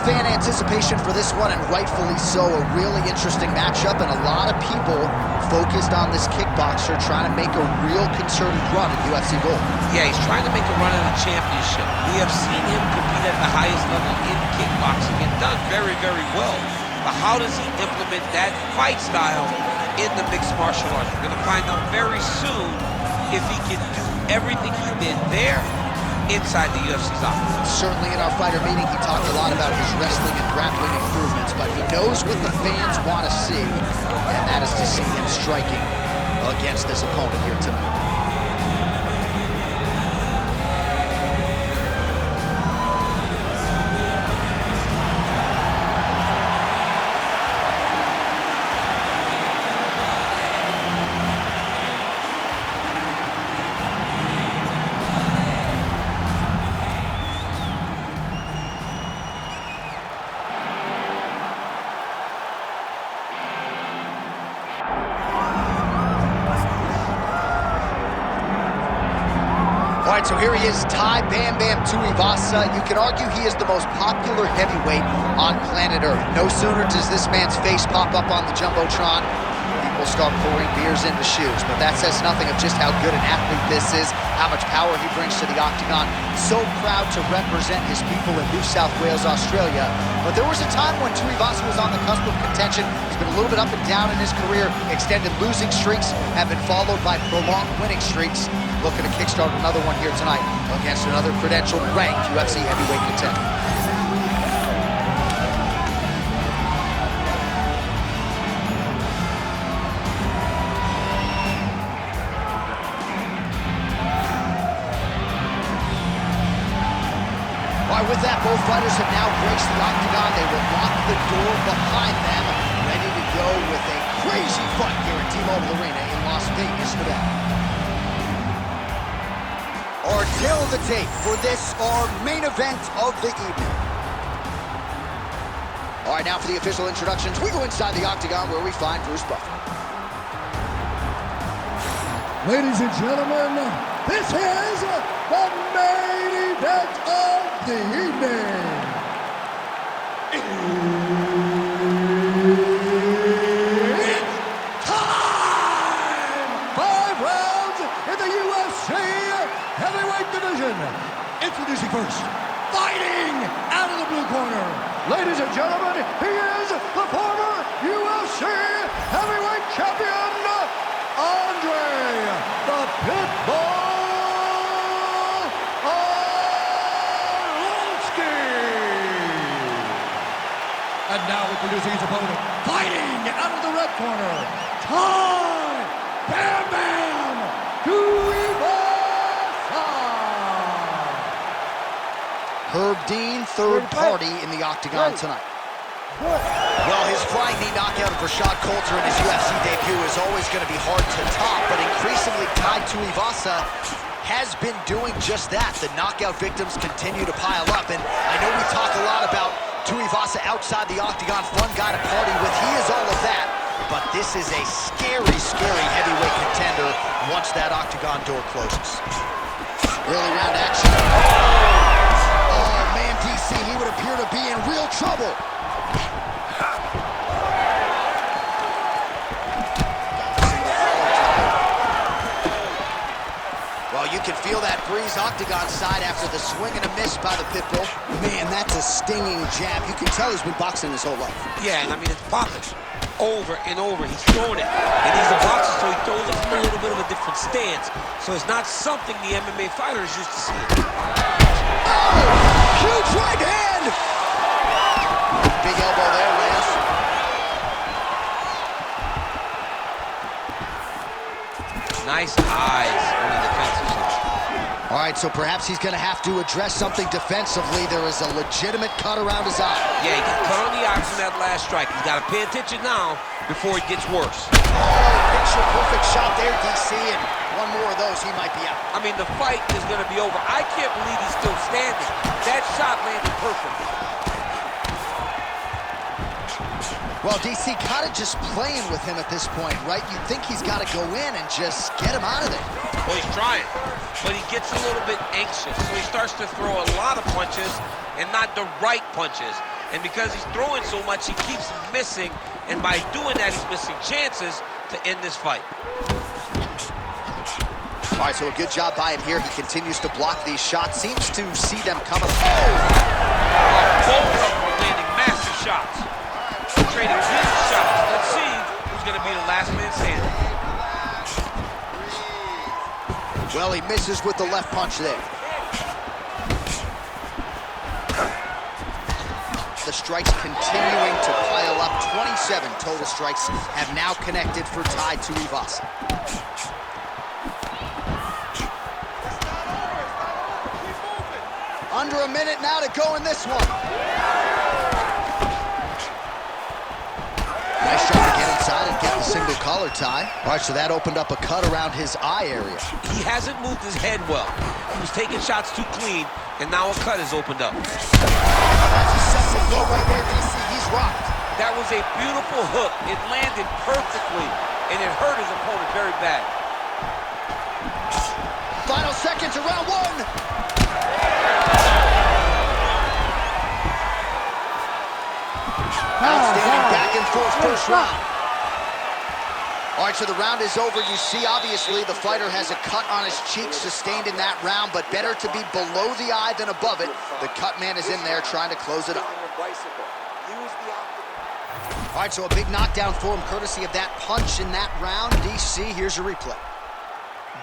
fan anticipation for this one, and rightfully so. A really interesting matchup, and a lot of people focused on this kickboxer trying to make a real concerted run at UFC gold. Yeah, he's trying to make a run at a championship. We have seen him compete at the highest level in kickboxing and done very, very well. But how does he implement that fight style in the mixed martial arts? We're going to find out very soon if he can do everything he did there inside the UFC's office. Certainly in our fighter meeting, he talked a lot about his wrestling and grappling improvements, but he knows what the fans want to see, and that is to see him striking against this opponent here tonight. All right, so here he is, Tai Bam Bam Tuivasa. You can argue he is the most popular heavyweight on planet Earth. No sooner does this man's face pop up on the Jumbotron, people start pouring beers into shoes. But that says nothing of just how good an athlete this is, how much power he brings to the octagon. So proud to represent his people in New South Wales, Australia. But there was a time when Tuivasa was on the cusp of contention. He's been a little bit up and down in his career. Extended losing streaks have been followed by prolonged winning streaks. Looking to kickstart another one here tonight against another credentialed ranked UFC heavyweight contender. All right, with that, both fighters have now graced the octagon. They will lock the door behind them, ready to go with a crazy fight here at T-Mobile Arena in Las Vegas, Nevada. Our tail of the tape for this, our main event of the evening. All right, now for the official introductions, we go inside the octagon where we find Bruce Buffer. Ladies and gentlemen, this is the main event of the evening. It's time! 5 rounds in the UFC heavyweight division. Introducing first, fighting out of the blue corner. Ladies and gentlemen, he is the former UFC heavyweight champion, Andrei the Pitbull Arlovski. And now introducing his opponent, fighting out of the red corner, Tai Bam Bam Tuivasa. Herb Dean, third party in the octagon tonight. Well, his flying knee knockout of Rashad Coulter in his UFC debut is always going to be hard to top, but increasingly Tai Tuivasa has been doing just that. The knockout victims continue to pile up, and I know we talk a lot about Tuivasa outside the octagon, fun guy to party with. He is all of that, but this is a scary, scary heavyweight contender once that octagon door closes. Early round action. Oh, man, DC, he would appear to be in real trouble. Well, you can feel that breeze octagon side after the swing and a miss by the Pitbull. Man, that's a stinging jab. You can tell he's been boxing his whole life. Yeah, and I mean, it's pockets over and over. He's throwing it. And he's a boxer, so he throws it from a little bit of a different stance. So it's not something the MMA fighter is used to seeing. Oh, huge right hand! Big elbow there, Lance. Nice eyes on the defensive side. All right, so perhaps he's going to have to address something defensively. There is a legitimate cut around his eye. Yeah, he got cut on the eye from that last strike. He's got to pay attention now before it gets worse. Oh, picture perfect shot there, DC, and one more of those, he might be out. I mean, the fight is going to be over. I can't believe he's still standing. That shot landed perfect. Well, DC kind of just playing with him at this point, right? You'd think he's got to go in and just get him out of there. Well, he's trying, but he gets a little bit anxious, so he starts to throw a lot of punches and not the right punches. And because he's throwing so much, he keeps missing. And by doing that, he's missing chances to end this fight. All right, so a good job by him here. He continues to block these shots. Seems to see them coming. Both of them are landing massive shots. Trading big shots. Let's see who's going to be the last man standing. Well, he misses with the left punch there. The strikes continuing to pile up. 27 total strikes have now connected for Tai Tuivasa. Under a minute now to go in this one. Nice shot to get inside and get the single collar tie. All right, so that opened up a cut around his eye area. He hasn't moved his head well. He was taking shots too clean, and now a cut has opened up. That's a second blow right there, DC. He's rocked. That was a beautiful hook. It landed perfectly, and it hurt his opponent very bad. Final seconds of round one. Outstanding back and forth first round. All right, so the round is over. You see, obviously, the fighter has a cut on his cheek sustained in that round, but better to be below the eye than above it. The cut man is in there trying to close it up. All right, so a big knockdown for him, courtesy of that punch in that round. DC, here's a replay.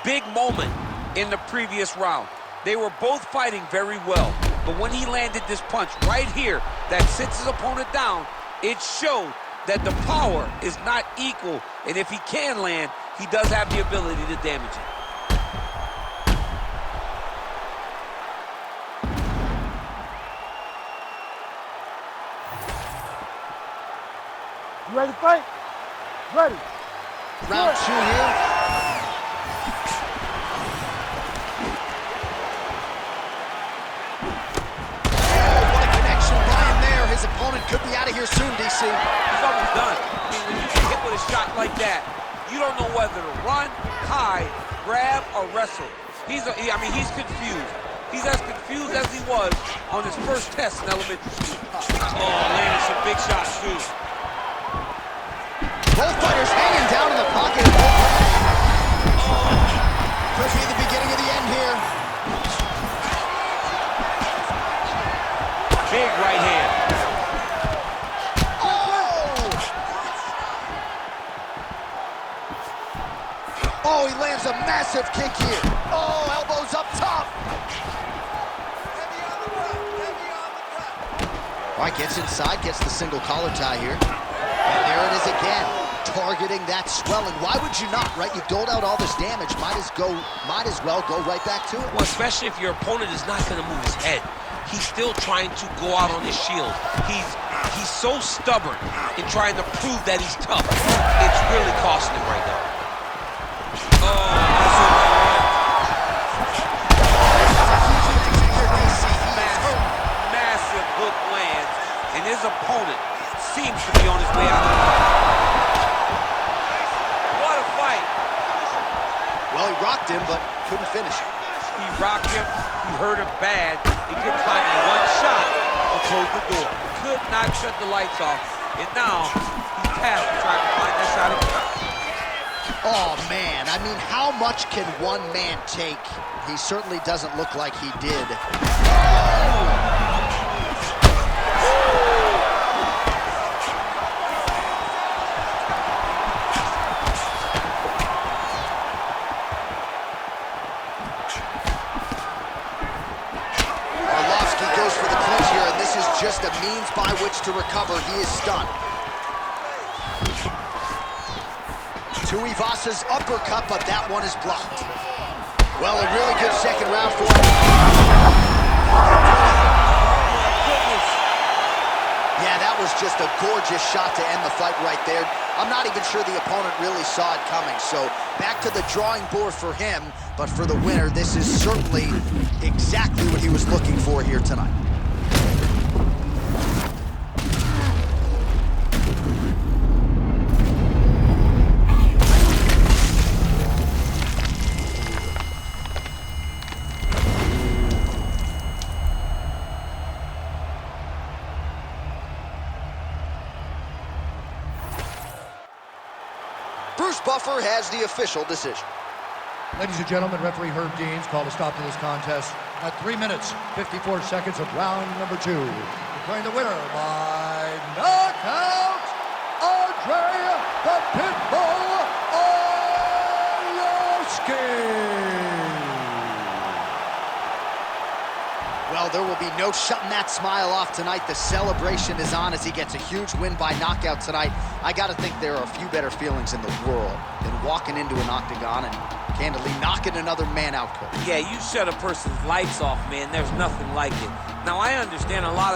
Big moment in the previous round. They were both fighting very well, but when he landed this punch right here that sits his opponent down, it showed that the power is not equal, and if he can land, he does have the ability to damage it. You ready to fight? Ready. Round two here. His opponent could be out of here soon, DC. He's almost done. I mean, when you get hit with a shot like that, you don't know whether to run, hide, grab, or wrestle. He's confused. He's as confused as he was on his first test in elementary school. Oh, landed some big shots, too. Both fighters hanging down in the pocket. Could be the beginning of the end here. Big right hand. Oh, he lands a massive kick here. Oh, elbows up top. All right, gets inside, gets the single collar tie here. And there it is again, targeting that swelling. Why would you not, right? You doled out all this damage. Might as well go right back to it. Well, especially if your opponent is not going to move his head. He's still trying to go out on his shield. He's so stubborn in trying to prove that he's tough. It's really costing him right now. Oh, massive hook lands, and his opponent seems to be on his way out of the fight. What a fight! Well, he rocked him, but couldn't finish it. He rocked him, he hurt him bad. He couldn't find one shot to close the door. Could not shut the lights off, and now he's past trying to find that shot again. Oh, man. I mean, how much can one man take? He certainly doesn't look like he did. Arlovski goes for the clinch here, and this is just a means by which to recover. He is stunned. Tuivasa's uppercut, but that one is blocked. Well, a really good second round for him. Yeah, that was just a gorgeous shot to end the fight right there. I'm not even sure the opponent really saw it coming. So back to the drawing board for him, but for the winner, this is certainly exactly what he was looking for here tonight. Bruce Buffer has the official decision. Ladies and gentlemen, referee Herb Deans called a stop to this contest at 3 minutes, 54 seconds of round number 2. Declaring the winner by knockout, Andrei the Pitbull Arlovski. Well, there will be no shutting that smile off tonight. The celebration is on as he gets a huge win by knockout tonight. I got to think there are a few better feelings in the world than walking into an octagon and candidly knocking another man out, Coach. Yeah, you shut a person's lights off, man. There's nothing like it. Now, I understand a lot of